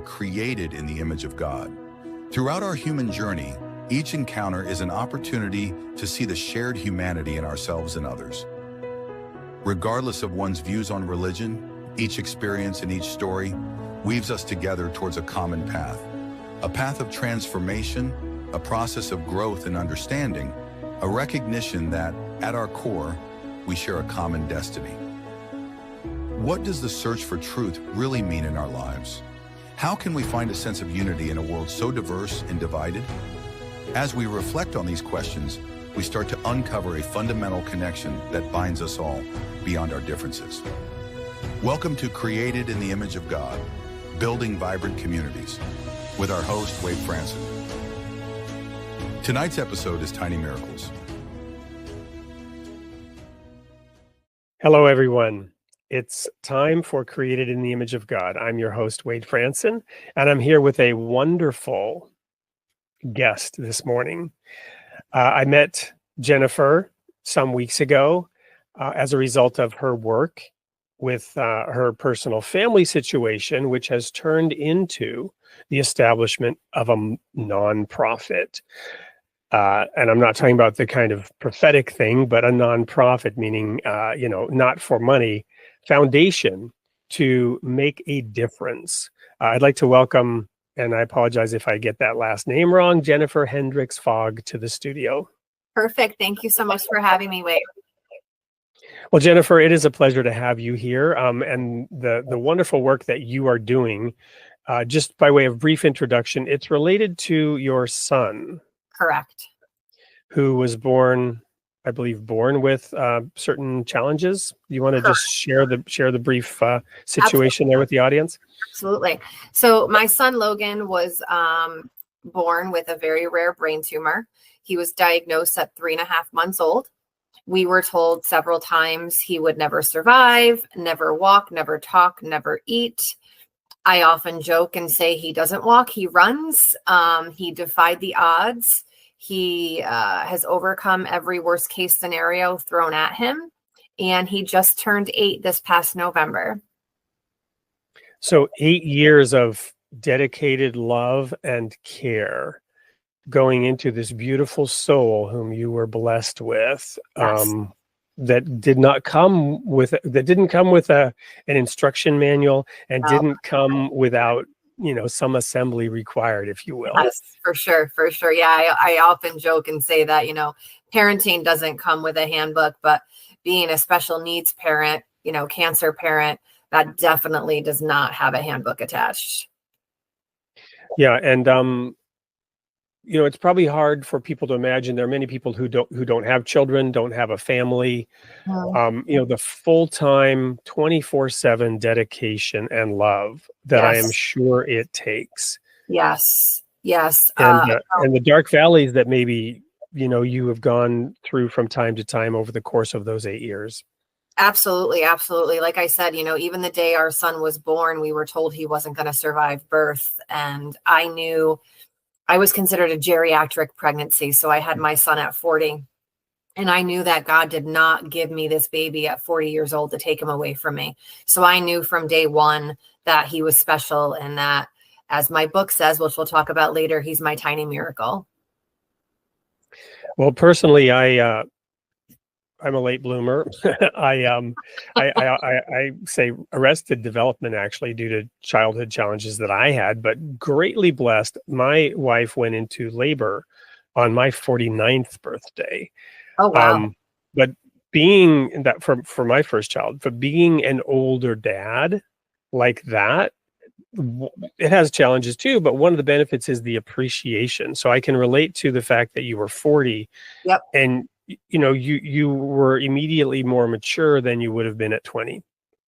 created in the image of God. Throughout our human journey, each encounter is an opportunity to see the shared humanity in ourselves and others. Regardless of one's views on religion, each experience and each story weaves us together towards a common path. A path of transformation, a process of growth and understanding, a recognition that, at our core, we share a common destiny. What does the search for truth really mean in our lives? How can we find a sense of unity in a world so diverse and divided? As we reflect on these questions, we start to uncover a fundamental connection that binds us all beyond our differences. Welcome to Created in the Image of God, Building Vibrant Communities, with our host, Wade Franson. Tonight's episode is Tiny Miracles. Hello, everyone. It's time for Created in the Image of God. I'm your host, Wade Franson, and I'm here with a wonderful guest this morning. I met Jennifer some weeks ago as a result of her work with her personal family situation, which has turned into the establishment of a nonprofit. And I'm not talking about the kind of prophetic thing, but a nonprofit, meaning, not for money, foundation to make a difference. I'd like to welcome, and I apologize if I get that last name wrong, Jennifer Hendricks-Fogg to the studio. Perfect. Thank you so much for having me, Wade. Well, Jennifer, it is a pleasure to have you here, and the wonderful work that you are doing. Just by way of brief introduction, it's related to your son. Correct. Who was born with certain challenges. You want to just share the brief situation there with the audience? Absolutely. So my son Logan was born with a very rare brain tumor. He was diagnosed at 3.5 months old. We were told several times he would never survive, never walk, never talk, never eat. I often joke and say he doesn't walk, he runs. He defied the odds. He has overcome every worst case scenario thrown at him. And he just turned 8 this past November. So 8 years of dedicated love and care going into this beautiful soul whom you were blessed with. Yes. That didn't come with an instruction manual and didn't come without some assembly required, if you will. Yes, for sure. Yeah, I often joke and say that, parenting doesn't come with a handbook, but being a special needs parent, cancer parent, that definitely does not have a handbook attached. Yeah, and it's probably hard for people to imagine. There are many people who don't have children, don't have a family. The full-time 24/7 dedication and love that I am sure it takes. Yes. And the dark valleys that maybe you have gone through from time to time over the course of those 8 years. Absolutely. Like I said, even the day our son was born, we were told he wasn't going to survive birth, and I knew I was considered a geriatric pregnancy. So I had my son at 40, and I knew that God did not give me this baby at 40 years old to take him away from me. So I knew from day one that he was special, and that, as my book says, which we'll talk about later, he's my tiny miracle. Well, personally, I'm a late bloomer. I say arrested development, actually, due to childhood challenges that I had, but greatly blessed. My wife went into labor on my 49th birthday. Oh, wow. But being that for my first child, but being an older dad like that, it has challenges too, but one of the benefits is the appreciation. So I can relate to the fact that you were 40. Yep. And you were immediately more mature than you would have been at 20.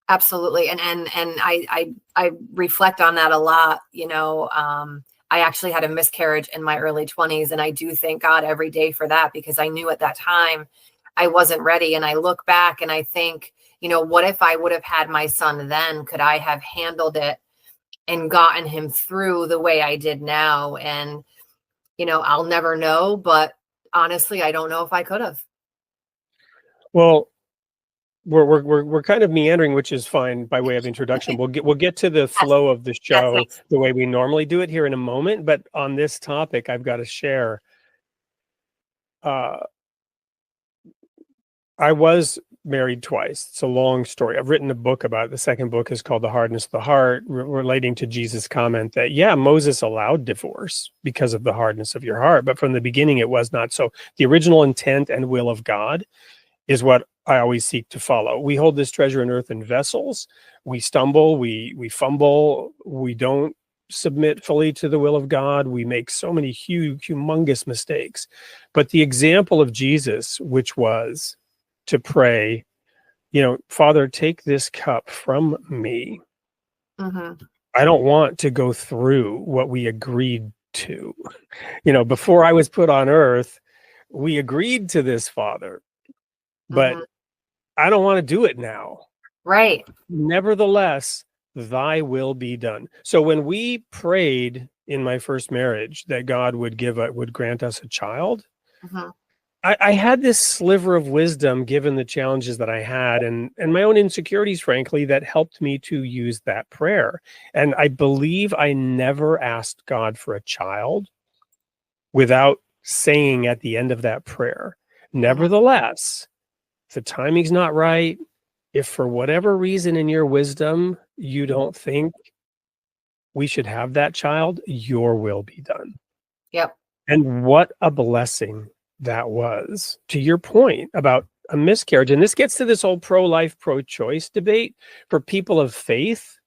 Absolutely. And I reflect on that a lot. I actually had a miscarriage in my early 20s, and I do thank God every day for that, because I knew at that time I wasn't ready. And I look back and I think, what if I would have had my son then? Could I have handled it and gotten him through the way I did now? And, I'll never know, but honestly, I don't know if I could have. Well, we're kind of meandering, which is fine by way of introduction. We'll get to the flow of the show the way we normally do it here in a moment. But on this topic, I've got to share. I was married twice. It's a long story. I've written a book about it. The second book is called The Hardness of the Heart, relating to Jesus' comment that, yeah, Moses allowed divorce because of the hardness of your heart, but from the beginning it was not so. The original intent and will of God is what I always seek to follow. We hold this treasure in earthen vessels. We stumble, we fumble, we don't submit fully to the will of God. We make so many humongous mistakes. But the example of Jesus, which was to pray, Father, take this cup from me. Mm-hmm. I don't want to go through what we agreed to. Before I was put on earth, we agreed to this, Father, but I don't want to do it now. Right. Nevertheless, thy will be done. So when we prayed in my first marriage that God would grant us a child, I had this sliver of wisdom, given the challenges that I had and my own insecurities, frankly, that helped me to use that prayer. And I believe I never asked God for a child without saying at the end of that prayer, nevertheless, if the timing's not right, if for whatever reason in your wisdom you don't think we should have that child, your will be done. Yep. And what a blessing that was, to your point about a miscarriage. And this gets to this whole pro-life, pro-choice debate. For people of faith,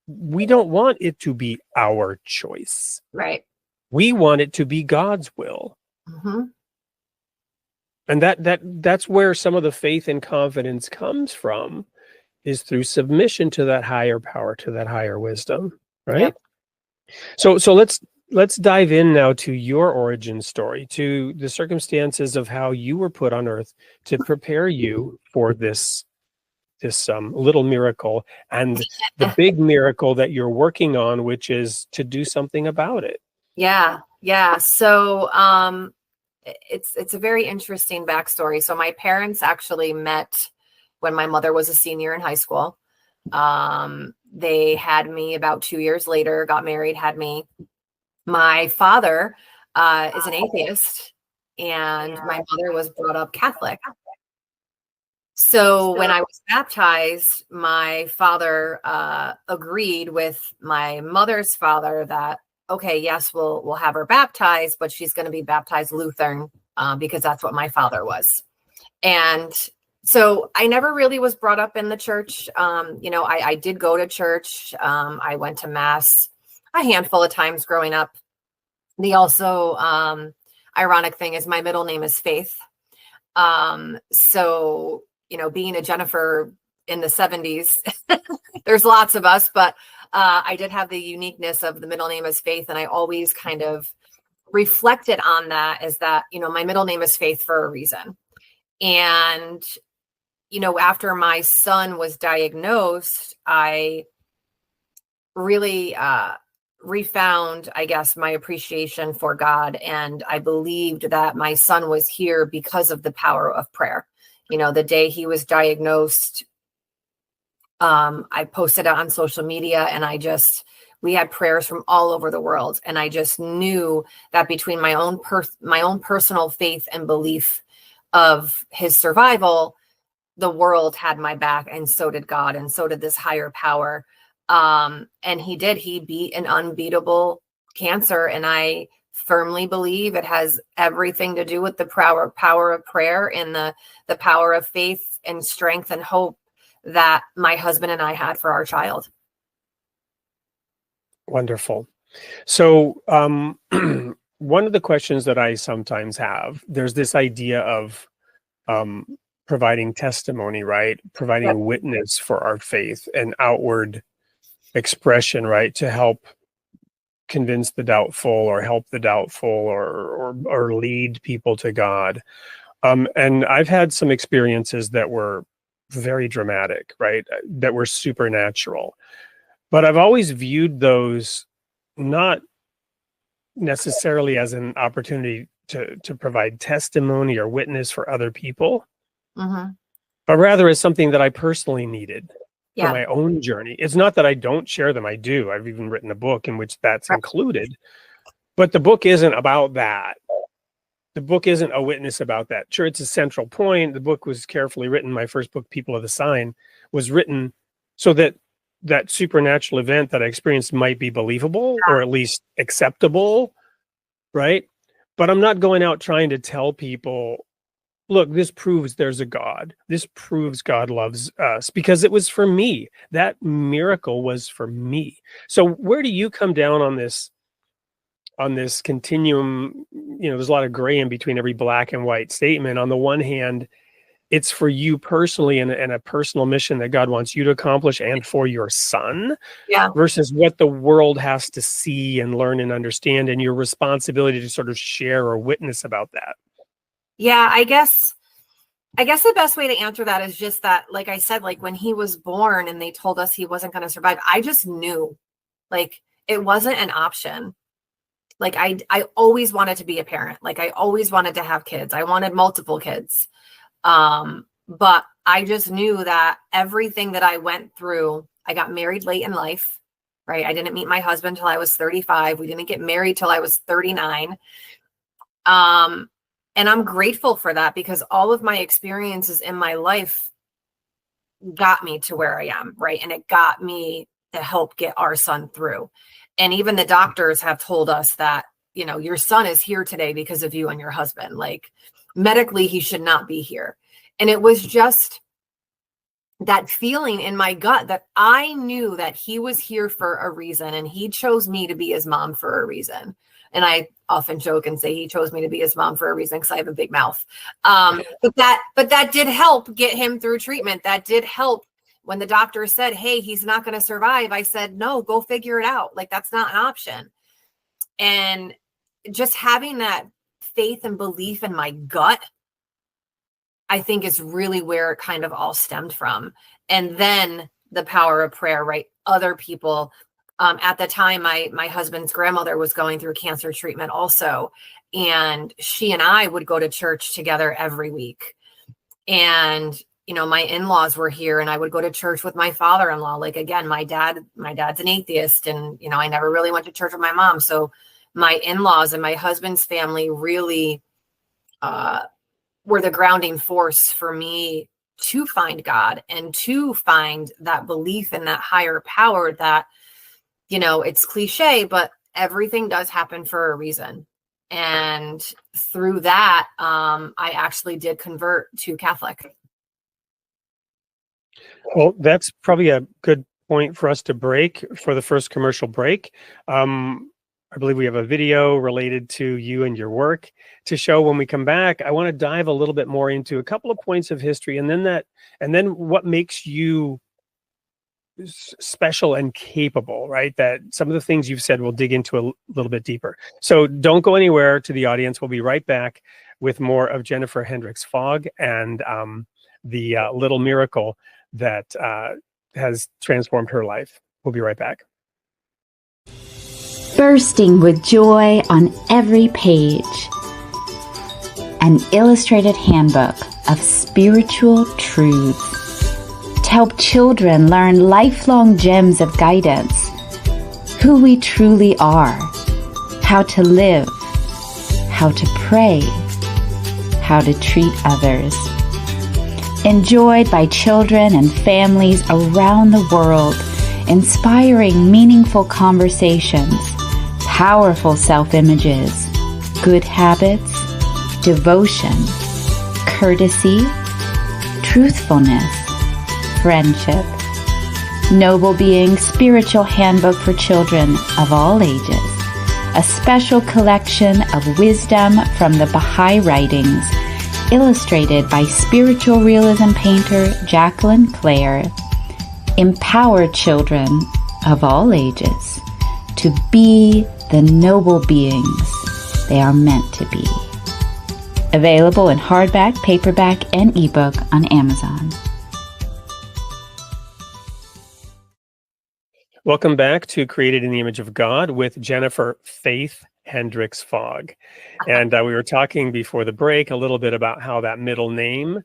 we don't want it to be our choice. Right. We want it to be God's will. And that's where some of the faith and confidence comes from, is through submission to that higher power, to that higher wisdom, right? Yep. So let's dive in now to your origin story, to the circumstances of how you were put on earth to prepare you for this little miracle and the big miracle that you're working on, which is to do something about it. Yeah. So it's a very interesting backstory. So my parents actually met when my mother was a senior in high school. They had me about 2 years later, got married, had me. My father is an atheist, and my mother was brought up Catholic. So when I was baptized, my father agreed with my mother's father that, okay, yes, we'll have her baptized, but she's going to be baptized Lutheran because that's what my father was. And so I never really was brought up in the church. I did go to church. I went to mass a handful of times growing up. The also ironic thing is my middle name is Faith. So, being a Jennifer in the 70s, there's lots of us, but I did have the uniqueness of the middle name is Faith. And I always kind of reflected on that, as that, my middle name is Faith for a reason. And, after my son was diagnosed, I really refound, I guess, my appreciation for God. And I believed that my son was here because of the power of prayer. The day he was diagnosed, I posted it on social media, and we had prayers from all over the world. And I just knew that between my own personal faith and belief of his survival, the world had my back, and so did God, and so did this higher power. And he beat an unbeatable cancer. And I firmly believe it has everything to do with the power of prayer and the power of faith and strength and hope that my husband and I had for our child. Wonderful. So one of the questions that I sometimes have, there's this idea of providing testimony, right? Providing witness for our faith and outward expression, right? To help convince the doubtful or help the doubtful or lead people to God. And I've had some experiences that were very dramatic, right? That were supernatural. But I've always viewed those not necessarily as an opportunity to provide testimony or witness for other people, but rather as something that I personally needed for Yeah. my own journey. It's not that I don't share them. I do. I've even written a book in which that's included, but the book isn't about that. The book isn't a witness about that. Sure, it's a central point. The book was carefully written. My first book, People of the Sign, was written so that that supernatural event that I experienced might be believable or at least acceptable, right? But I'm not going out trying to tell people, look, this proves there's a God. This proves God loves us, because it was for me. That miracle was for me. So where do you come down on this continuum? There's a lot of gray in between every black and white statement. On the one hand, it's for you personally and a personal mission that God wants you to accomplish and for your son, versus what the world has to see and learn and understand, and your responsibility to sort of share or witness about that. Yeah, I guess the best way to answer that is just that, like I said, like when he was born and they told us he wasn't going to survive, I just knew, like, it wasn't an option. Like I always wanted to be a parent. Like I always wanted to have kids. I wanted multiple kids. But I just knew that everything that I went through, I got married late in life, right? I didn't meet my husband till I was 35. We didn't get married till I was 39. And I'm grateful for that, because all of my experiences in my life got me to where I am, right? And it got me to help get our son through. And even the doctors have told us that, your son is here today because of you and your husband. Like medically, he should not be here. And it was just that feeling in my gut that I knew that he was here for a reason, and he chose me to be his mom for a reason. And I often joke and say he chose me to be his mom for a reason because I have a big mouth. But that did help get him through treatment. That did help. When the doctor said, hey, he's not going to survive, I said, no, go figure it out. Like, that's not an option. And just having that faith and belief in my gut, I think is really where it kind of all stemmed from. And then the power of prayer, right? Other people, at the time, my husband's grandmother was going through cancer treatment also. And she and I would go to church together every week. And my in-laws were here, and I would go to church with my father-in-law. Like, again, my dad's an atheist, and, I never really went to church with my mom. So my in-laws and my husband's family really were the grounding force for me to find God and to find that belief in that higher power that, it's cliche, but everything does happen for a reason. And through that, I actually did convert to Catholic. Well, that's probably a good point for us to break for the first commercial break. I believe we have a video related to you and your work to show. When we come back, I want to dive a little bit more into a couple of points of history, and then what makes you special and capable, right? That some of the things you've said we'll dig into a little bit deeper. So don't go anywhere. To the audience, we'll be right back with more of Jennifer Hendricks-Fogg and the little miracle that has transformed her life. We'll be right back. Bursting with joy on every page, an illustrated handbook of spiritual truths to help children learn lifelong gems of guidance, who we truly are, how to live, how to pray, how to treat others. Enjoyed by children and families around the world, inspiring meaningful conversations, powerful self-images, good habits, devotion, courtesy, truthfulness, friendship, Noble Beings Spiritual Handbook for Children of All Ages, a special collection of wisdom from the Baha'i writings, illustrated by spiritual realism painter Jacqueline Clare, empower children of all ages to be the noble beings they are meant to be. Available in hardback, paperback, and ebook on Amazon. Welcome back to Created in the Image of God with Jennifer Faith Hendricks-Fogg. And we were talking before the break a little bit about how that middle name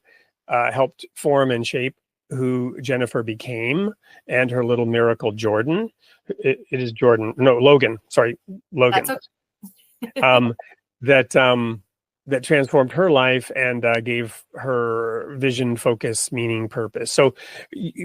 helped form and shape who Jennifer became, and her little miracle, Jordan. It is Jordan. No, Logan. Sorry, Logan. That's okay. That transformed her life and gave her vision, focus, meaning, purpose. So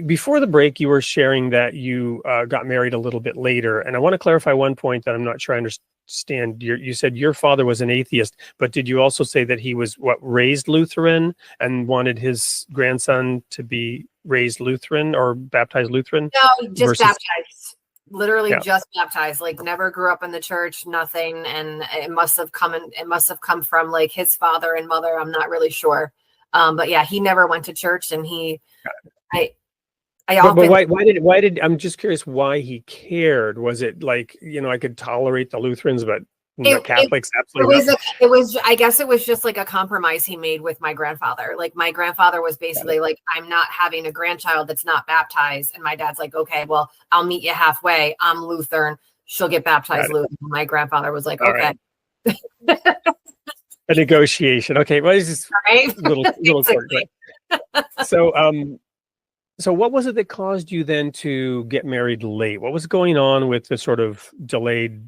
before the break, you were sharing that you got married a little bit later. And I want to clarify one point that I'm not sure I understand. You said your father was an atheist, but did you also say that he was raised Lutheran and wanted his grandson to be raised Lutheran or baptized Lutheran? No, just baptized. Literally just baptized, like never grew up in the church, nothing. And it must have come from like his father and mother. I'm not really sure. But yeah, he never went to church, and but why did I'm just curious why he cared. Was it like, I could tolerate the Lutherans, but the Catholics absolutely I guess it was just like a compromise he made with my grandfather. Like my grandfather was basically like, I'm not having a grandchild that's not baptized. And my dad's like, okay, well, I'll meet you halfway. I'm Lutheran. She'll get baptized Lutheran. My grandfather was like, okay. Right. A negotiation. Okay. Well, it's just right? little quirk, right? So what was it that caused you then to get married late? What was going on with the sort of delayed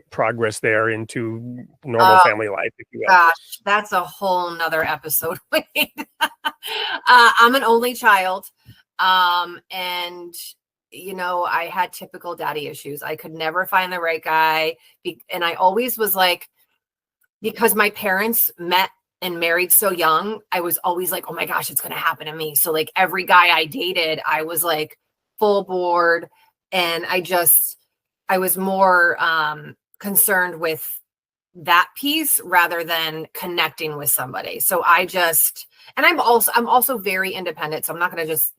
progress there into normal family life, if you will? Gosh, that's a whole nother episode. I'm an only child. And I had typical daddy issues. I could never find the right guy. And I always was like, because my parents met and married so young, I was always like, oh my gosh, it's going to happen to me. So like every guy I dated, I was like full board. And I was more concerned with that piece rather than connecting with somebody. So I'm also very independent. So I'm not going to just,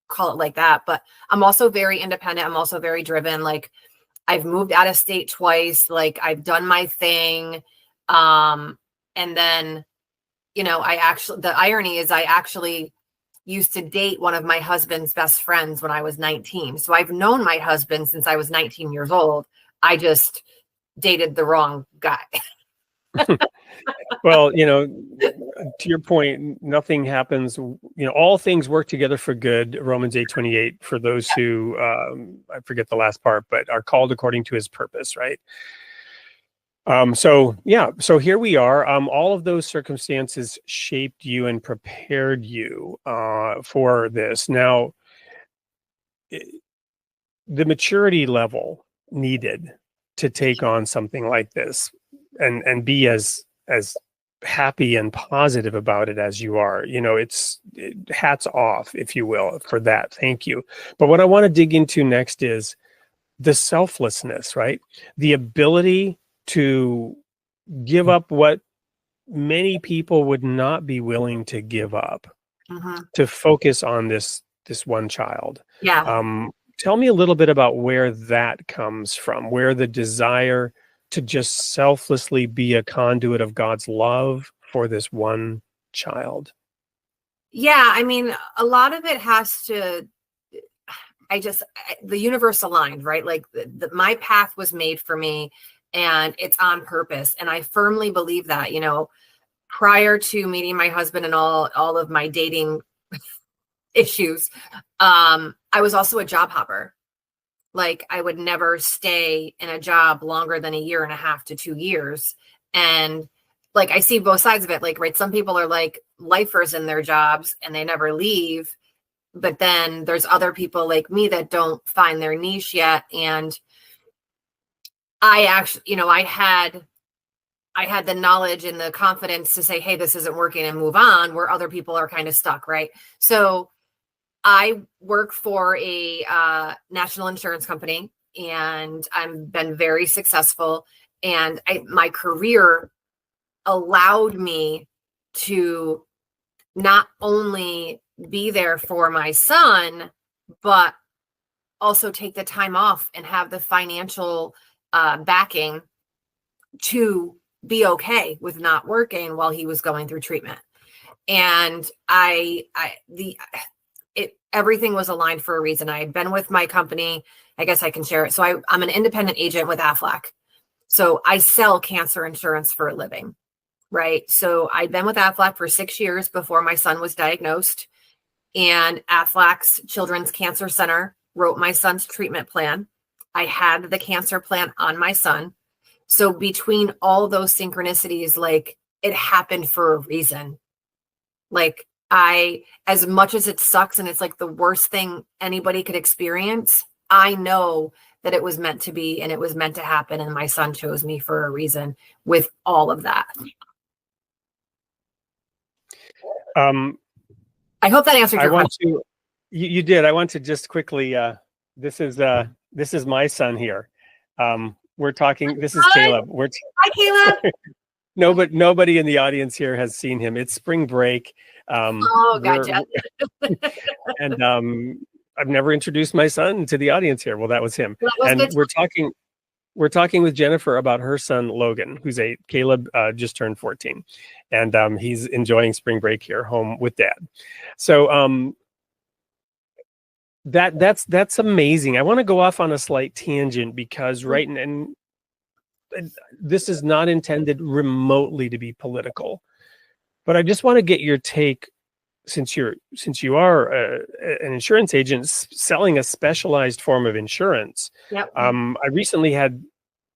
call it like that, but I'm also very independent. I'm also very driven. Like I've moved out of state twice. Like I've done my thing. And then, the irony is I actually used to date one of my husband's best friends when I was 19. So I've known my husband since I was 19 years old. I just dated the wrong guy. Well, to your point, nothing happens, all things work together for good. Romans 8:28, for those who, I forget the last part, but are called according to his purpose, right? So here we are. All of those circumstances shaped you and prepared you for this. Now, the maturity level needed to take on something like this and be as happy and positive about it as you are, hats off, if you will, for that. Thank you. But what I want to dig into next is the selflessness, right? The ability to give up what many people would not be willing to give up to focus on this one child. Yeah. Tell me a little bit about where that comes from, where the desire to just selflessly be a conduit of God's love for this one child. Yeah. I mean, a lot of it has to, the universe aligned, right? Like my path was made for me. And it's on purpose. And I firmly believe that, prior to meeting my husband and all of my dating issues, I was also a job hopper. Like I would never stay in a job longer than 1.5 to 2 years. And like, I see both sides of it. Like, right. Some people are like lifers in their jobs and they never leave. But then there's other people like me that don't find their niche yet. And I actually, I had the knowledge and the confidence to say, hey, this isn't working and move on, where other people are kind of stuck. Right. So I work for a national insurance company and I've been very successful. And my career allowed me to not only be there for my son, but also take the time off and have the financial backing to be okay with not working while he was going through treatment. And everything was aligned for a reason. I had been with my company. I guess I can share it. So I'm an independent agent with Aflac. So I sell cancer insurance for a living. right? So I'd been with Aflac for 6 years before my son was diagnosed. And Aflac's Children's Cancer Center wrote my son's treatment plan. I had the cancer plan on my son. So between all those synchronicities, like, it happened for a reason. Like, as much as it sucks and it's like the worst thing anybody could experience, I know that it was meant to be and it was meant to happen. And my son chose me for a reason with all of that. I hope that answered your question. You did. I want to just quickly, this is my son here. We're talking, this is Caleb. Hi, Caleb. Nobody in the audience here has seen him. It's spring break. Gotcha. And I've never introduced my son to the audience here. Well, that was him. We're talking with Jennifer about her son, Logan, who's Caleb just turned 14. And he's enjoying spring break here home with dad. So that's amazing. I want to go off on a slight tangent because and this is not intended remotely to be political, but I just want to get your take, since you are an insurance agent selling a specialized form of insurance. Yep. I recently had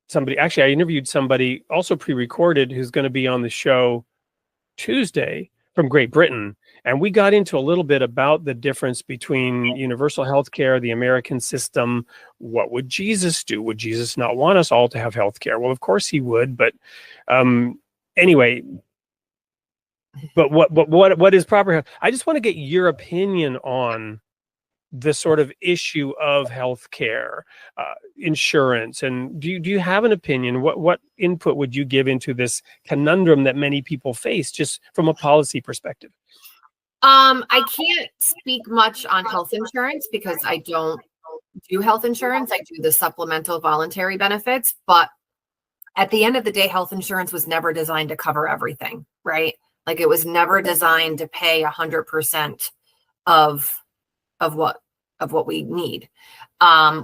somebody, actually I interviewed somebody also pre-recorded who's going to be on the show Tuesday from Great Britain. And we got into a little bit about the difference between universal health care, the American system. What would Jesus do? Would Jesus not want us all to have health care? Well, of course he would. But anyway, but what is proper health? I just want to get your opinion on the sort of issue of health care, insurance. And do you have an opinion? What input would you give into this conundrum that many people face just from a policy perspective? I can't speak much on health insurance because I don't do health insurance. I do the supplemental voluntary benefits. But at the end of the day, health insurance was never designed to cover everything, right? Like, it was never designed to pay 100% of what we need,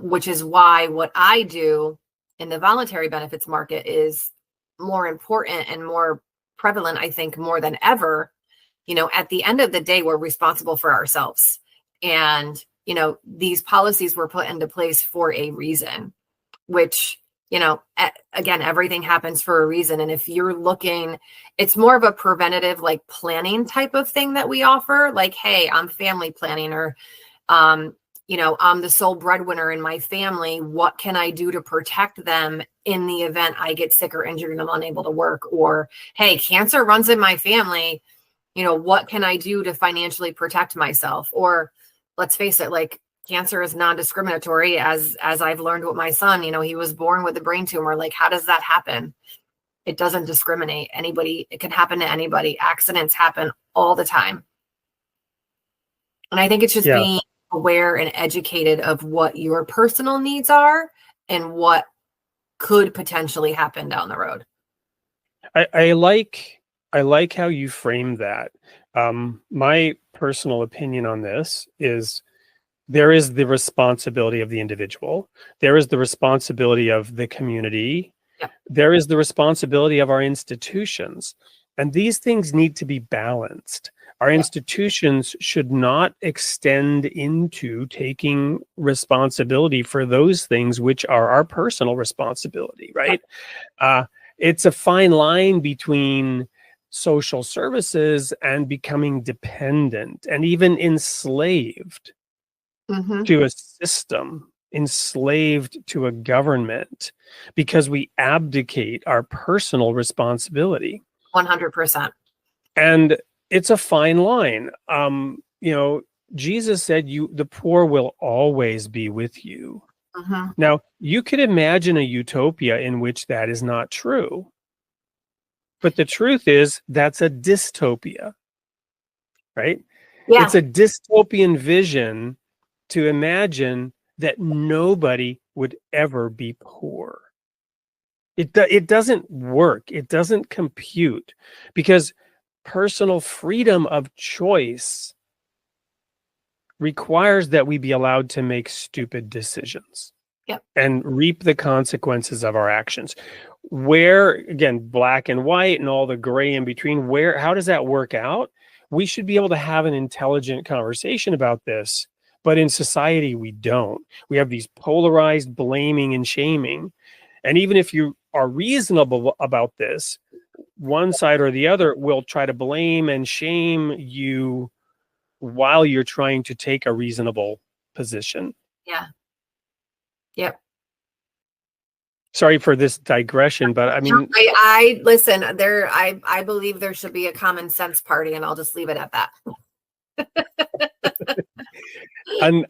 which is why what I do in the voluntary benefits market is more important and more prevalent, I think, more than ever. You know, at the end of the day, we're responsible for ourselves. And, you know, these policies were put into place for a reason, which, you know, again, everything happens for a reason. And if you're looking, it's more of a preventative, like, planning type of thing that we offer. Like, hey, I'm family planning, or, you know, I'm the sole breadwinner in my family. What can I do to protect them in the event I get sick or injured and I'm unable to work? Or, hey, cancer runs in my family. You know, what can I do to financially protect myself? Or, let's face it, like, cancer is non-discriminatory, as I've learned with my son. You know, he was born with a brain tumor. Like, how does that happen? It doesn't discriminate anybody. It can happen to anybody. Accidents happen all the time. And I think it's just being aware and educated of what your personal needs are and what could potentially happen down the road. I like how you frame that. My personal opinion on this is there is the responsibility of the individual. There is the responsibility of the community. Yeah. There is the responsibility of our institutions. And these things need to be balanced. Our institutions should not extend into taking responsibility for those things which are our personal responsibility, right? It's a fine line between social services and becoming dependent and even enslaved to a system, enslaved to a government, because we abdicate our personal responsibility. 100%. And it's a fine line. You know, Jesus said, the poor will always be with you. Now, you could imagine a utopia in which that is not true. But the truth is, that's a dystopia, right? Yeah. It's a dystopian vision to imagine that nobody would ever be poor. It doesn't work. It doesn't compute, because personal freedom of choice requires that we be allowed to make stupid decisions. Yep. and reap the consequences of our actions. Where, again, black and white and all the gray in between, how does that work out? We should be able to have an intelligent conversation about this, but in society, we don't. We have these polarized blaming and shaming. And even if you are reasonable about this, one side or the other will try to blame and shame you while you're trying to take a reasonable position. Yeah. Yep. Sorry for this digression, but I mean, I listen, I believe there should be a common sense party, and I'll just leave it at that.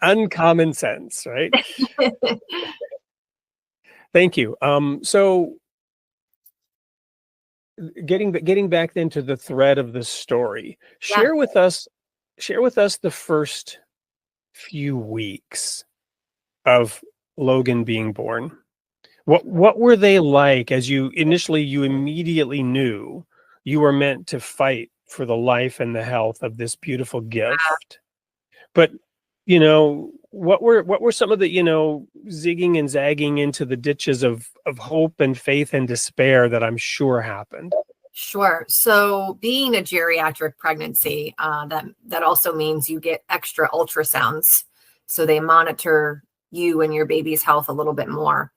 uncommon sense, right? Thank you. So getting back then to the thread of the story, share with us the first few weeks of Logan being born. What were they like as you immediately knew you were meant to fight for the life and the health of this beautiful gift? But what were some of the zigging and zagging into the ditches of hope and faith and despair that I'm sure happened? Sure. So being a geriatric pregnancy, that also means you get extra ultrasounds, so they monitor you and your baby's health a little bit more.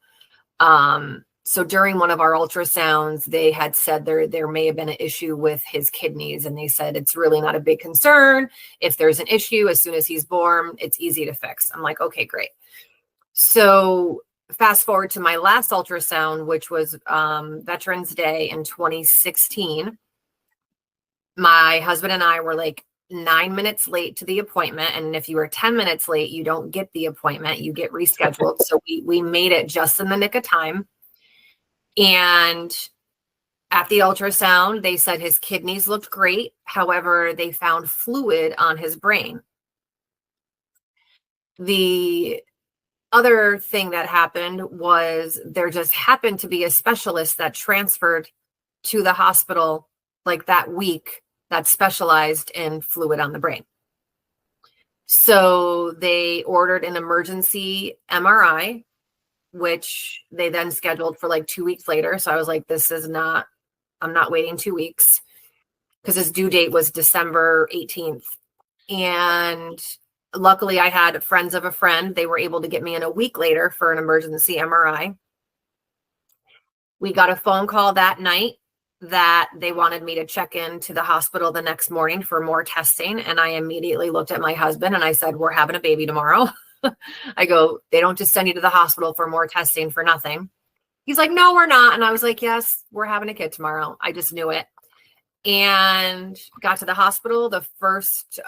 So during one of our ultrasounds, they had said there may have been an issue with his kidneys, and they said it's really not a big concern. If there's an issue, as soon as he's born, it's easy to fix. I'm like, okay, great. So fast forward to my last ultrasound, which was Veterans Day in 2016. My husband and I were like 9 minutes late to the appointment. And if you were 10 minutes late, you don't get the appointment, you get rescheduled. So we made it just in the nick of time. And at the ultrasound, they said his kidneys looked great. However, they found fluid on his brain. The other thing that happened was there just happened to be a specialist that transferred to the hospital like that week that specialized in fluid on the brain. So they ordered an emergency MRI, which they then scheduled for like 2 weeks later. So I was like, I'm not waiting 2 weeks, because his due date was December 18th. And luckily I had friends of a friend. They were able to get me in a week later for an emergency MRI. We got a phone call that night that they wanted me to check in to the hospital the next morning for more testing. And I immediately looked at my husband and I said, we're having a baby tomorrow. I go, they don't just send you to the hospital for more testing for nothing. He's like, no, we're not. And I was like, yes, we're having a kid tomorrow. I just knew it. And got to the hospital. The first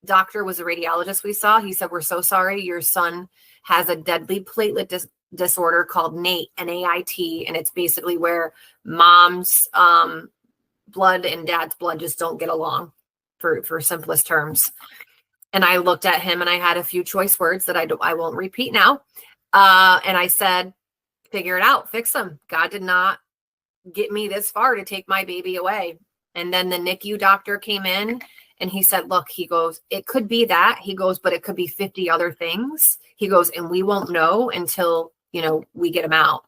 doctor was a radiologist we saw. He said, we're so sorry. Your son has a deadly platelet disorder called NAIT, N-A-I-T. And it's basically where mom's blood and dad's blood just don't get along, for simplest terms. And I looked at him and I had a few choice words that I won't repeat now. And I said, figure it out, fix him. God did not get me this far to take my baby away. And then the NICU doctor came in and he said, look, he goes, it could be that. He goes, but it could be 50 other things. He goes, and we won't know until, we get him out.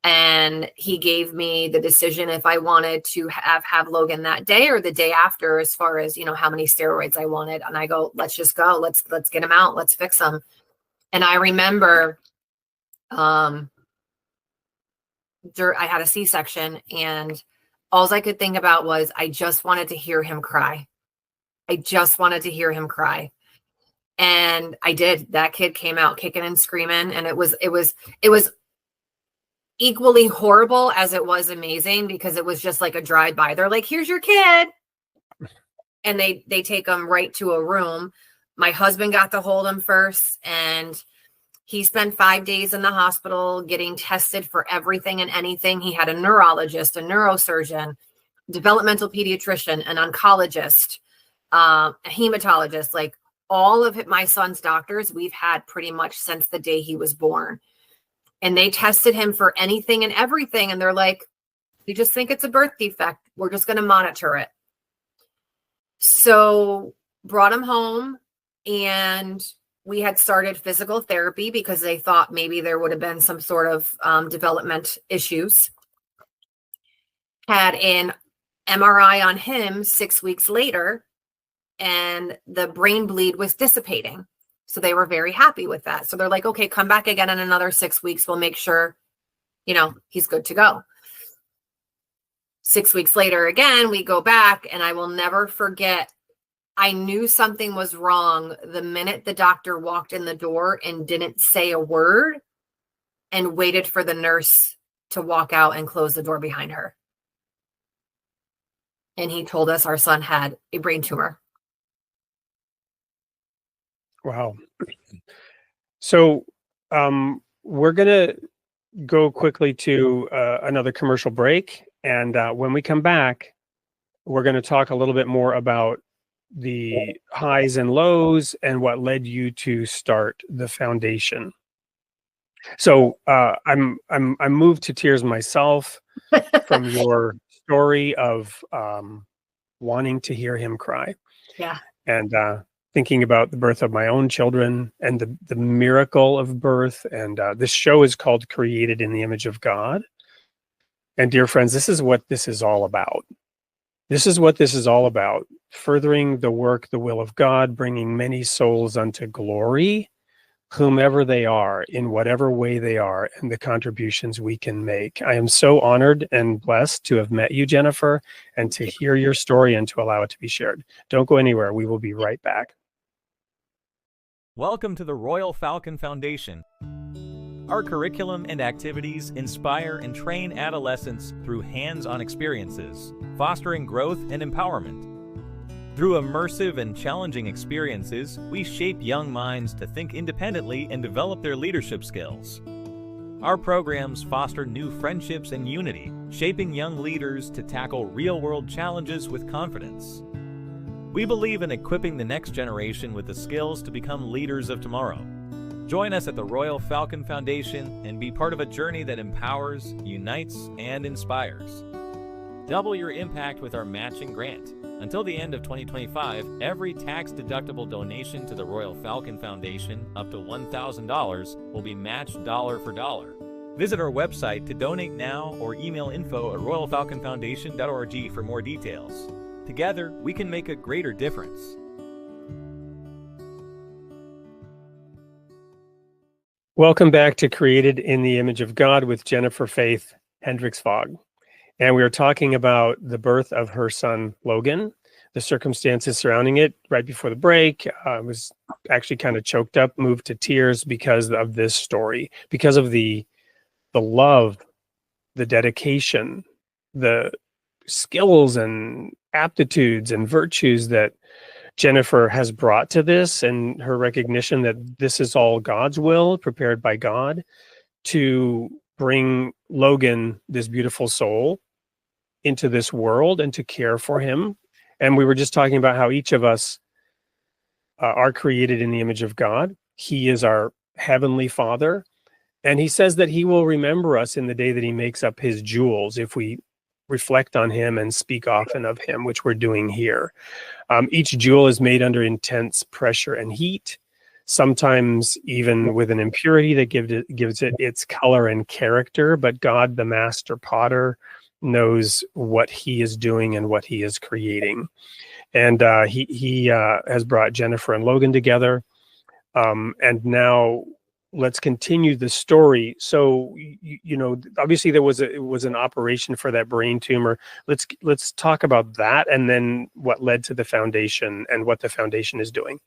And he gave me the decision if I wanted to have Logan that day or the day after, as far as, how many steroids I wanted. And I go, let's just go. Let's get him out. Let's fix him. And I remember I had a C-section, and all I could think about was I just wanted to hear him cry. I just wanted to hear him cry. And I did. That kid came out kicking and screaming. And it was equally horrible as it was amazing, because it was just like a drive-by. They're like, here's your kid. And they take him right to a room. My husband got to hold him first, and he spent 5 days in the hospital getting tested for everything and anything. He had a neurologist, a neurosurgeon, developmental pediatrician, an oncologist, a hematologist, like all of my son's doctors we've had pretty much since the day he was born. And they tested him for anything and everything. And they're like, we just think it's a birth defect. We're just going to monitor it. So brought him home, and we had started physical therapy because they thought maybe there would have been some sort of development issues. Had an MRI on him 6 weeks later, and the brain bleed was dissipating. So they were very happy with that. So they're like, okay, come back again in another 6 weeks. We'll make sure, he's good to go. 6 weeks later, again, we go back, and I will never forget, I knew something was wrong the minute the doctor walked in the door and didn't say a word and waited for the nurse to walk out and close the door behind her. And he told us our son had a brain tumor. Wow. So we're going to go quickly to another commercial break. And when we come back, we're going to talk a little bit more about the highs and lows and what led you to start the foundation. So I'm moved to tears myself from your story of wanting to hear him cry. Yeah. And thinking about the birth of my own children and the miracle of birth. And this show is called Created in the Image of God. And dear friends, this is what this is all about. This is what this is all about. Furthering the work, the will of God, bringing many souls unto glory, whomever they are, in whatever way they are, and the contributions we can make. I am so honored and blessed to have met you, Jennifer, and to hear your story and to allow it to be shared. Don't go anywhere. We will be right back. Welcome to the Royal Falcon Foundation. Our curriculum and activities inspire and train adolescents through hands-on experiences, fostering growth and empowerment. Through immersive and challenging experiences, we shape young minds to think independently and develop their leadership skills. Our programs foster new friendships and unity, shaping young leaders to tackle real-world challenges with confidence. We believe in equipping the next generation with the skills to become leaders of tomorrow. Join us at the Royal Falcon Foundation and be part of a journey that empowers, unites, and inspires. Double your impact with our matching grant. Until the end of 2025, every tax-deductible donation to the Royal Falcon Foundation, up to $1,000, will be matched dollar for dollar. Visit our website to donate now or email info@royalfalconfoundation.org for more details. Together, we can make a greater difference. Welcome back to Created in the Image of God with Jennifer Hendricks-Fogg. And we are talking about the birth of her son, Logan, the circumstances surrounding it. Right before the break, I was actually kind of choked up, moved to tears because of this story, because of the love, the dedication, the skills and aptitudes and virtues that Jennifer has brought to this, and her recognition that this is all God's will, prepared by God, to bring Logan, this beautiful soul, into this world and to care for him. And we were just talking about how each of us are created in the image of God. He is our heavenly Father. And he says that he will remember us in the day that he makes up his jewels if we reflect on him and speak often of him, which we're doing here. Each jewel is made under intense pressure and heat, sometimes even with an impurity that gives it its color and character. But God, the master potter, knows what he is doing and what he is creating. And he has brought Jennifer and Logan together. And now let's continue the story. So, obviously there was an operation for that brain tumor. Let's talk about that, and then what led to the foundation and what the foundation is doing.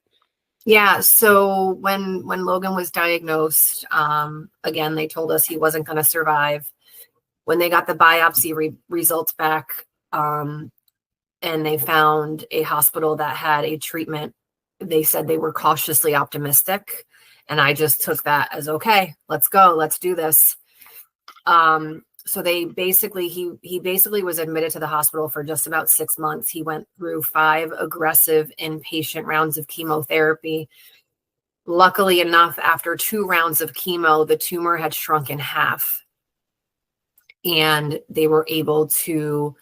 Yeah. So when Logan was diagnosed, again, they told us he wasn't going to survive. When they got the biopsy results back, and they found a hospital that had a treatment, they said they were cautiously optimistic. And I just took that as, okay, let's go, let's do this. So they basically, he basically was admitted to the hospital for just about 6 months. He went through 5 aggressive inpatient rounds of chemotherapy. Luckily enough, after 2 rounds of chemo, the tumor had shrunk in half. And they were able to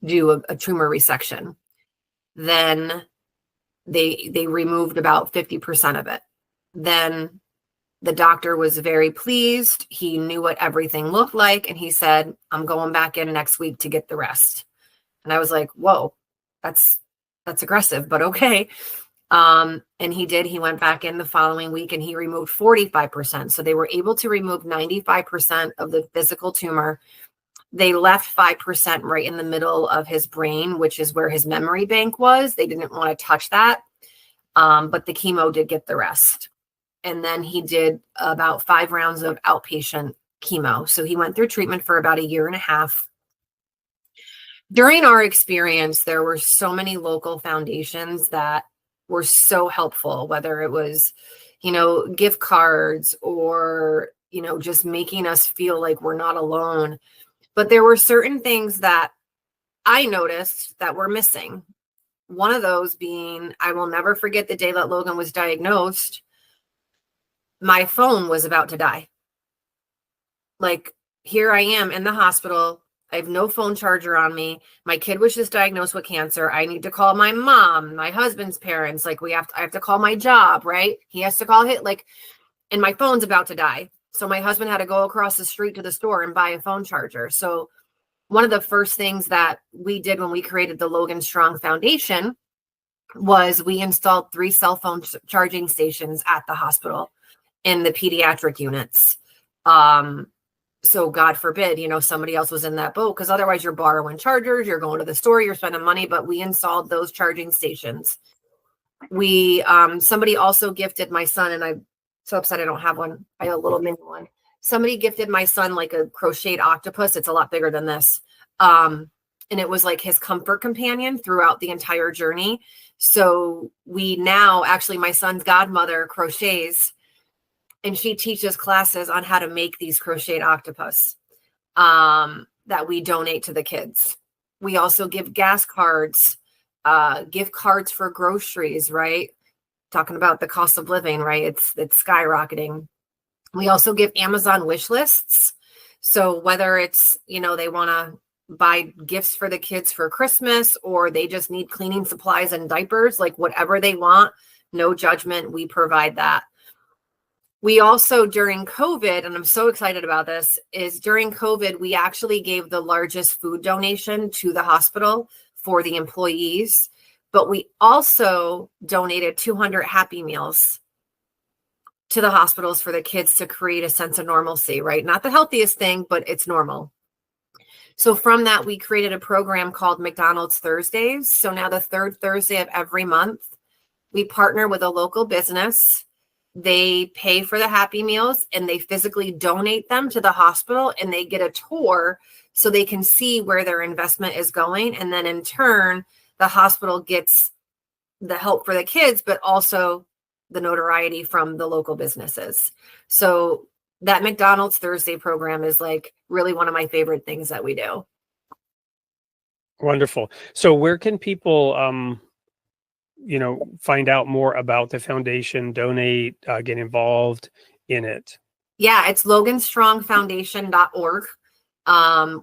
do a tumor resection. Then they removed about 50% of it. Then the doctor was very pleased. He knew what everything looked like. And he said, I'm going back in next week to get the rest. And I was like, whoa, that's aggressive, but okay. And he did. He went back in the following week and he removed 45%. So they were able to remove 95% of the physical tumor. They left 5% right in the middle of his brain, which is where his memory bank was. They didn't want to touch that. But the chemo did get the rest. And then he did about 5 rounds of outpatient chemo. So he went through treatment for about 1.5 years. During our experience, there were so many local foundations that were so helpful, whether it was, gift cards or, just making us feel like we're not alone. But there were certain things that I noticed that were missing. One of those being, I will never forget the day that Logan was diagnosed. My phone was about to die. Like, here I am in the hospital. I have no phone charger on me. My kid was just diagnosed with cancer. I need to call my mom, my husband's parents. Like, I have to call my job, right? He has to call it, and my phone's about to die. So my husband had to go across the street to the store and buy a phone charger. So one of the first things that we did when we created the Logan Strong Foundation was we installed 3 cell phone charging stations at the hospital in the pediatric units. So God forbid, somebody else was in that boat, because otherwise you're borrowing chargers, you're going to the store, you're spending money, but we installed those charging stations. Somebody also gifted my son, and I'm so upset I don't have one. I have a little mini one. Somebody gifted my son like a crocheted octopus. It's a lot bigger than this. And it was like his comfort companion throughout the entire journey. So my son's godmother crochets, and she teaches classes on how to make these crocheted octopus that we donate to the kids. We also give gas cards, gift cards for groceries, right? Talking about the cost of living, right? It's skyrocketing. We also give Amazon wish lists. So whether it's, they want to buy gifts for the kids for Christmas, or they just need cleaning supplies and diapers, like whatever they want, no judgment, we provide that. We also, during COVID, and I'm so excited about this, is during COVID, we actually gave the largest food donation to the hospital for the employees, but we also donated 200 Happy Meals to the hospitals for the kids to create a sense of normalcy, right? Not the healthiest thing, but it's normal. So from that, we created a program called McDonald's Thursdays. So now the 3rd Thursday of every month, we partner with a local business. They pay for the Happy Meals and they physically donate them to the hospital, and they get a tour so they can see where their investment is going. And then in turn, the hospital gets the help for the kids, but also the notoriety from the local businesses. So that McDonald's Thursday program is like really one of my favorite things that we do. Wonderful. So where can people, find out more about the foundation, donate, get involved in it? Yeah, it's loganstrongfoundation.org.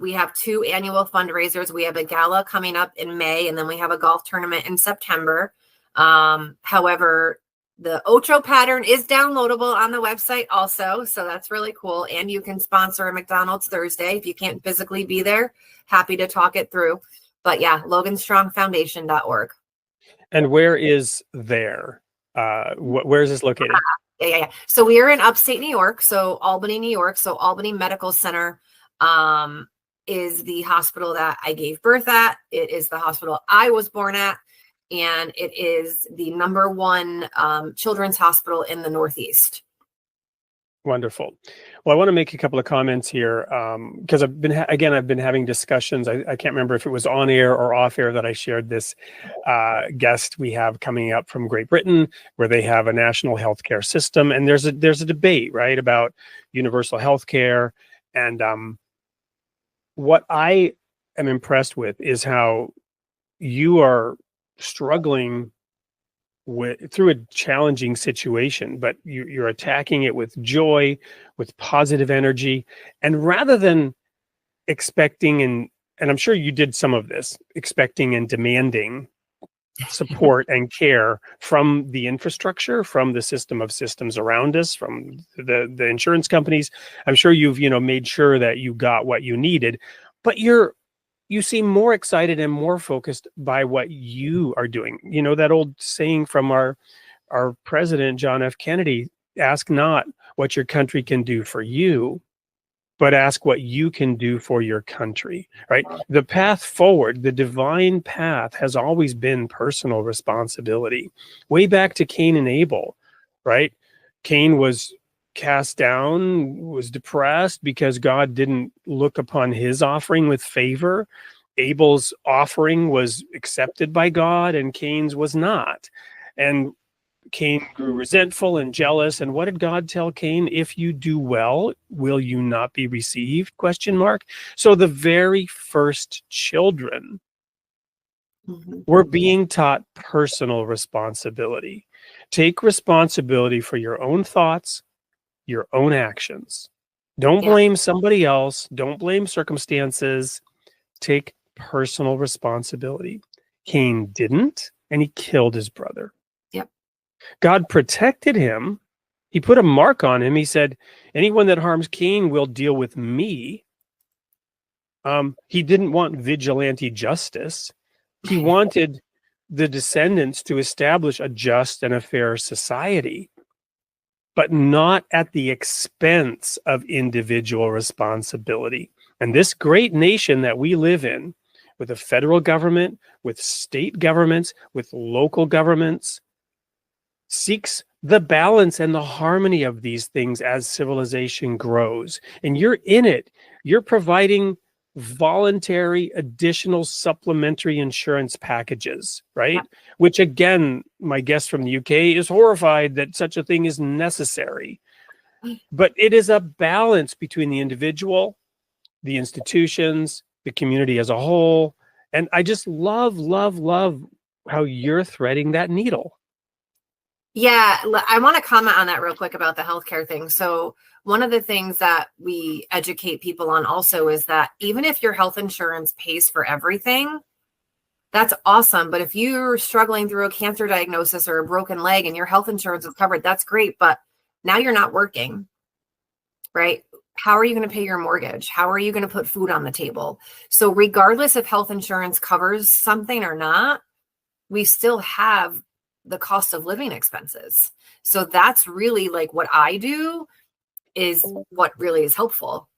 We have 2 annual fundraisers. We have a gala coming up in May, and then we have a golf tournament in September. However, the Ocho pattern is downloadable on the website also. So that's really cool. And you can sponsor a McDonald's Thursday. If you can't physically be there, happy to talk it through. But yeah, loganstrongfoundation.org. And where is there? Where is this located? Yeah. So we are in upstate New York. So Albany, New York. So Albany Medical Center is the hospital that I gave birth at. It is the hospital I was born at. And it is the #1 children's hospital in the Northeast. Wonderful. Well, I want to make a couple of comments here because I've been having discussions. I can't remember if it was on air or off air that I shared this guest we have coming up from Great Britain, where they have a national healthcare system, and there's a debate, right, about universal healthcare. And what I am impressed with is how you are struggling through a challenging situation, but you're attacking it with joy, with positive energy, and rather than expecting and I'm sure you did some of this, expecting and demanding support and care from the infrastructure, from the system of systems around us, from the insurance companies. I'm sure you've, made sure that you got what you needed, but you seem more excited and more focused by what you are doing. That old saying from our president, John F. Kennedy, ask not what your country can do for you, but ask what you can do for your country, right? The path forward, the divine path, has always been personal responsibility. Way back to Cain and Abel, right? Cain was cast down, was depressed because God didn't look upon his offering with favor. Abel's offering was accepted by God and Cain's was not. And Cain grew resentful and jealous. And what did God tell Cain? If you do well, will you not be received? ? So the very first children were being taught personal responsibility. Take responsibility for your own thoughts, your own actions. Don't blame somebody else. Don't blame circumstances. Take personal responsibility. Cain didn't, and he killed his brother. God protected him. He put a mark on him. He said, anyone that harms Cain will deal with me. He didn't want vigilante justice. He wanted the descendants to establish a just and a fair society, but not at the expense of individual responsibility. And this great nation that we live in, with a federal government, with state governments, with local governments, seeks the balance and the harmony of these things as civilization grows. And you're in it. You're providing voluntary, additional, supplementary insurance packages, right? Which, again, my guest from the UK is horrified that such a thing is necessary. But it is a balance between the individual, the institutions, the community as a whole. And I just love how you're threading that needle. Yeah, I want to comment on that real quick about the healthcare thing. So one of the things that we educate people on also is that even if your health insurance pays for everything, that's awesome. But if you're struggling through a cancer diagnosis or a broken leg and your health insurance is covered, that's great. But now you're not working, right? How are you going to pay your mortgage? How are you going to put food on the table? So regardless if health insurance covers something or not, we still have the cost of living expenses. So that's really like what I do is what really is helpful.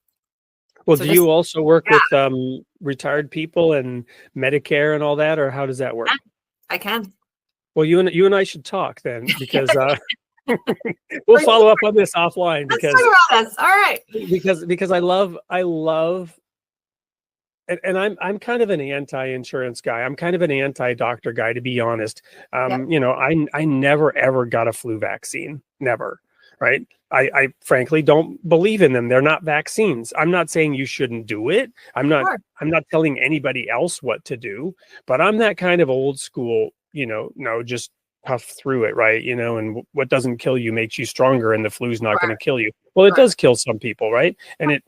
Well, so do you also work with retired people and Medicare and all that, or how does that work? I can. Well, you and I should talk then, because we'll follow up on this offline. Because let's talk about this. All right. Because I love. And I'm kind of an anti-insurance guy. I'm kind of an anti-doctor guy, to be honest. I never ever got a flu vaccine, never. Right? I frankly don't believe in them. They're not vaccines. I'm not saying you shouldn't do it. I'm not telling anybody else what to do. But I'm that kind of old school. Just puff through it, right? And what doesn't kill you makes you stronger, and the flu's not going to kill you. Well, it does kill some people, right? And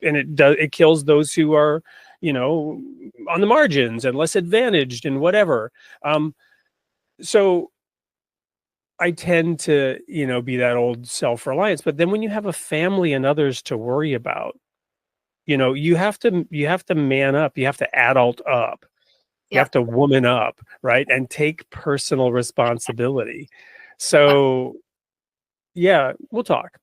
it kills those who are on the margins and less advantaged and whatever. So I tend to, be that old self-reliance. But then when you have a family and others to worry about, you have to man up. You have to adult up. You have to woman up, right? And take personal responsibility. So, yeah, we'll talk.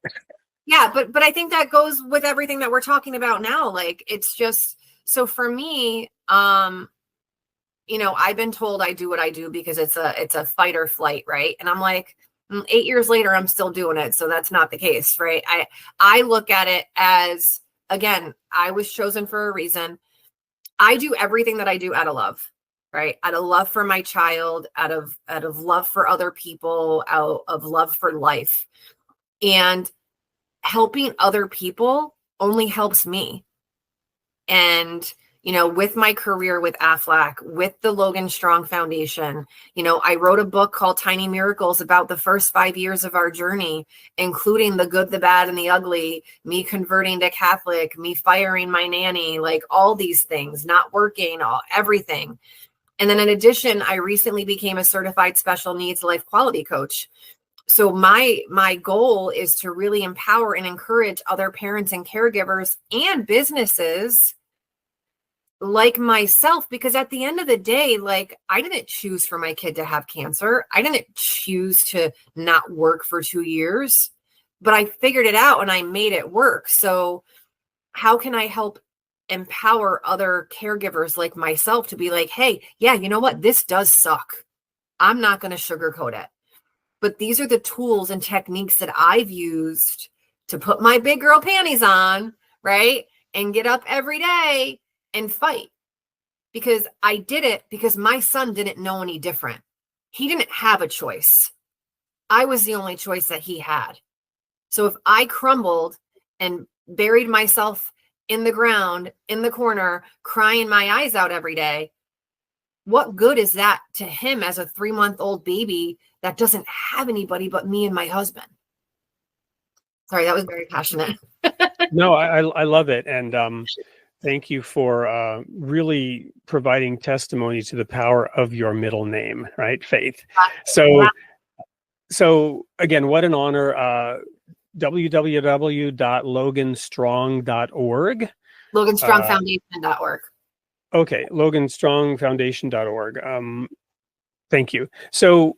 Yeah, but I think that goes with everything that we're talking about now. Like, it's just, so for me, I've been told I do what I do because it's a fight or flight, right? And I'm like, 8 years later, I'm still doing it. So that's not the case, right? I look at it as, again, I was chosen for a reason. I do everything that I do out of love, right? Out of love for my child, out of love for other people, out of love for life. And helping other people only helps me. And, with my career with AFLAC, with the Logan Strong Foundation, I wrote a book called Tiny Miracles about the first 5 years of our journey, including the good, the bad, and the ugly, me converting to Catholic, me firing my nanny, like all these things, not working, everything. And then in addition, I recently became a certified special needs life quality coach. So my goal is to really empower and encourage other parents and caregivers and businesses like myself, because at the end of the day, like, I didn't choose for my kid to have cancer. I didn't choose to not work for 2 years, but I figured it out and I made it work. So how can I help empower other caregivers like myself to be like, hey, yeah, you know what? This does suck. I'm not going to sugarcoat it. But these are the tools and techniques that I've used to put my big girl panties on, right? And get up every day and fight. Because I did it because my son didn't know any different. He didn't have a choice. I was the only choice that he had. So if I crumbled and buried myself in the ground, in the corner, crying my eyes out every day, what good is that to him as a 3-month-old baby that doesn't have anybody but me and my husband? Sorry, that was very passionate. No, I love it. And thank you for really providing testimony to the power of your middle name, right? Faith. So again, what an honor. www.loganstrong.org. LoganStrongFoundation.org. Okay, LoganStrongFoundation.org. Thank you. So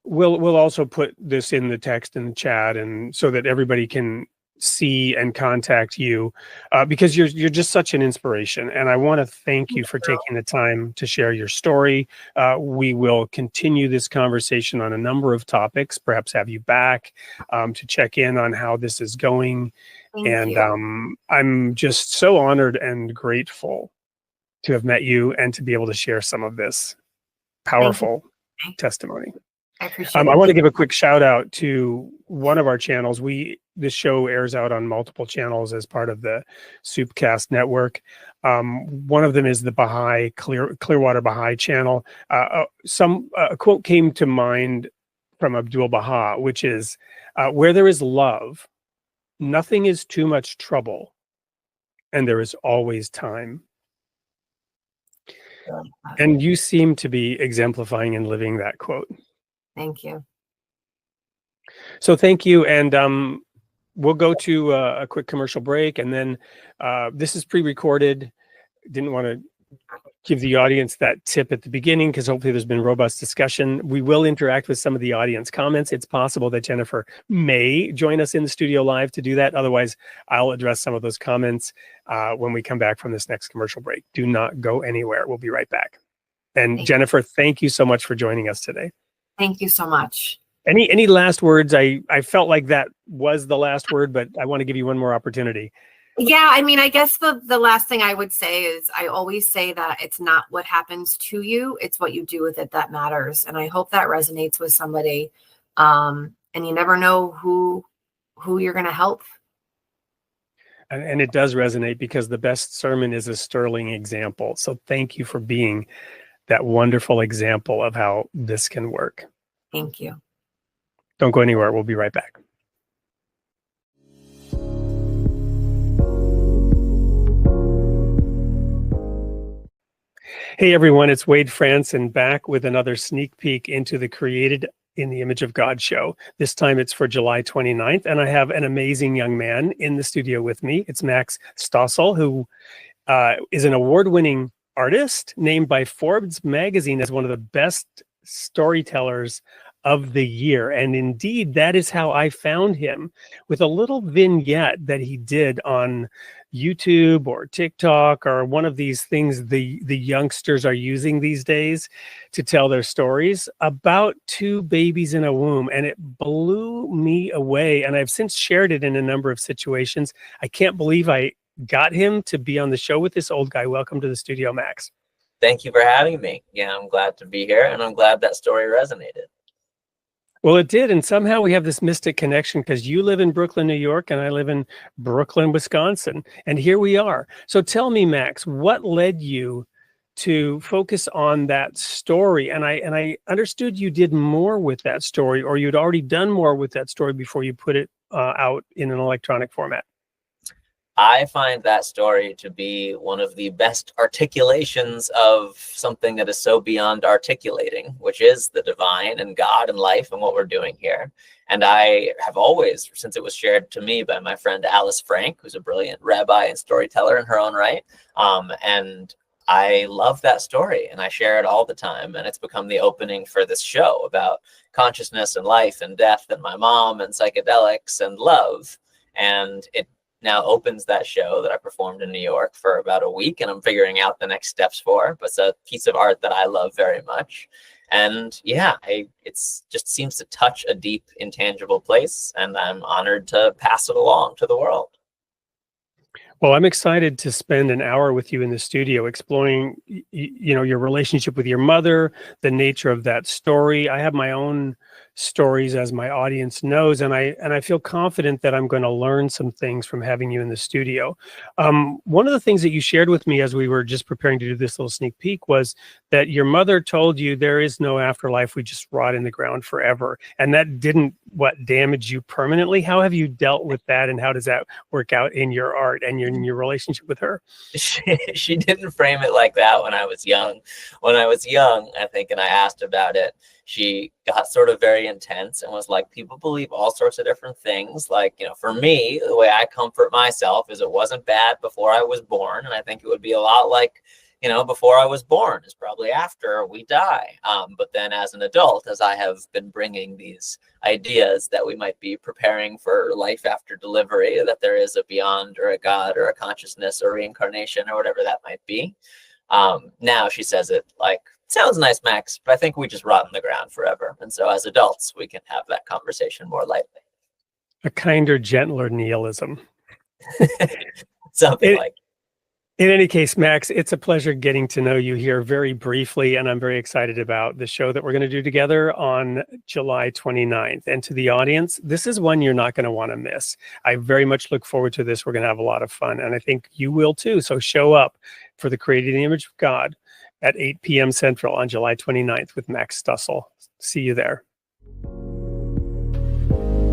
we'll also put this in the text in the chat, and so that everybody can see and contact you, because you're just such an inspiration. And I want to thank you for taking the time to share your story. We will continue this conversation on a number of topics, perhaps have you back to check in on how this is going. Thank you. I'm just so honored and grateful to have met you and to be able to share some of this powerful testimony. I appreciate it. I want to give a quick shout out to one of our channels. This show airs out on multiple channels as part of the Soupcast network. One of them is the Baha'i Clearwater Baha'i channel. A quote came to mind from Abdul Baha, which is, where there is love, nothing is too much trouble, and there is always time. And you seem to be exemplifying and living that quote. Thank you. So thank you. And we'll go to a quick commercial break. And then this is pre-recorded. Didn't want to give the audience that tip at the beginning because hopefully there's been robust discussion. We will interact with some of the audience comments. It's possible that Jennifer may join us in the studio live to do that. Otherwise, I'll address some of those comments when we come back from this next commercial break. Do not go anywhere. We'll be right back. And Jennifer, thank you so much for joining us today. Thank you so much. Any last words? I felt like that was the last word, but I want to give you one more opportunity. Yeah, I mean, I guess the last thing I would say is I always say that it's not what happens to you, it's what you do with it that matters. And I hope that resonates with somebody. And you never know who you're going to help. And it does resonate because the best sermon is a sterling example. So thank you for being that wonderful example of how this can work. Thank you. Don't go anywhere. We'll be right back. Hey everyone, it's Wade Franson back with another sneak peek into the Created in the Image of God show. This time it's for July 29th, and I have an amazing young man in the studio with me. It's Max Stossel, who is an award-winning artist named by Forbes magazine as one of the best storytellers of the year. And indeed, that is how I found him, with a little vignette that he did on YouTube or TikTok or one of these things the youngsters are using these days to tell their stories about two babies in a womb. And it blew me away. And I've since shared it in a number of situations. I can't believe I got him to be on the show with this old guy. Welcome to the studio, Max. Thank you for having me. Yeah, I'm glad to be here, and I'm glad that story resonated. Well, it did. And somehow we have this mystic connection because you live in Brooklyn, New York, and I live in Brooklyn, Wisconsin. And here we are. So tell me, Max, what led you to focus on that story? And I understood you did more with that story, or you'd already done more with that story before you put it out in an electronic format. I find that story to be one of the best articulations of something that is so beyond articulating, which is the divine and God and life and what we're doing here. And I have always, since it was shared to me by my friend Alice Frank, who's a brilliant rabbi and storyteller in her own right, and I love that story and I share it all the time. And it's become the opening for this show about consciousness and life and death and my mom and psychedelics and love. And it now opens that show that I performed in New York for about a week, and I'm figuring out the next steps for, but it's a piece of art that I love very much. And yeah, it's just seems to touch a deep, intangible place, and I'm honored to pass it along to the world. Well, I'm excited to spend an hour with you in the studio exploring, your relationship with your mother, the nature of that story. I have my own stories, as my audience knows, and I feel confident that I'm going to learn some things from having you in the studio. One of the things that you shared with me as we were just preparing to do this little sneak peek was that your mother told you there is no afterlife, we just rot in the ground forever, and that didn't damage you permanently. How have you dealt with that, and how does that work out in your art and in your relationship with her? She didn't frame it like that when I was young. When I was young, I think, and I asked about it, she got sort of very intense and was like, people believe all sorts of different things. Like, for me, the way I comfort myself is it wasn't bad before I was born. And I think it would be a lot like, before I was born is probably after we die. But then as an adult, as I have been bringing these ideas that we might be preparing for life after delivery, that there is a beyond or a God or a consciousness or reincarnation or whatever that might be. Now she says it like, sounds nice, Max, but I think we just rot in the ground forever. And so as adults, we can have that conversation more lightly. A kinder, gentler nihilism. Something like. In any case, Max, it's a pleasure getting to know you here very briefly, and I'm very excited about the show that we're going to do together on July 29th. And to the audience, this is one you're not going to want to miss. I very much look forward to this. We're going to have a lot of fun, and I think you will too. So show up for the Creating the Image of God at 8 p.m. Central on July 29th with Max Stussel. See you there.